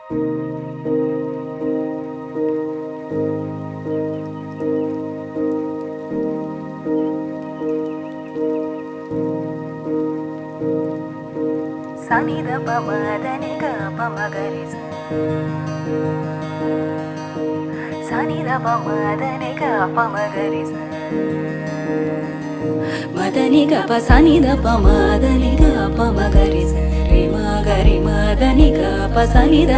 సనిద పమదని గపమగరి సనిద పమదని గపమగరి మదని గప సనిద పమదని గపమగరి రి మగరి మదని గప సనిద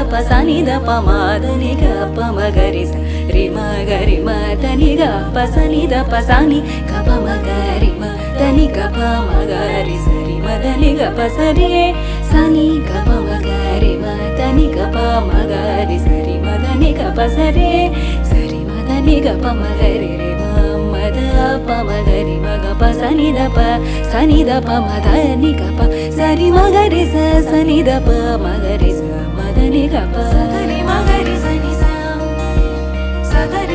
పమదని గపమగరి రి మగరి మదని గప సనిద పసని గపమగరి మదని గపమగరి సరి మదని గప సరి సని గపమగరి మదని గపమగరి సరి మదని గప సరి సరి మదని గపమగరి రి మద పమగరి మగప సనిద పమదని గప సరి మగరి సనిద పమగరి స మదని గప సరి మగరి సని స సగరి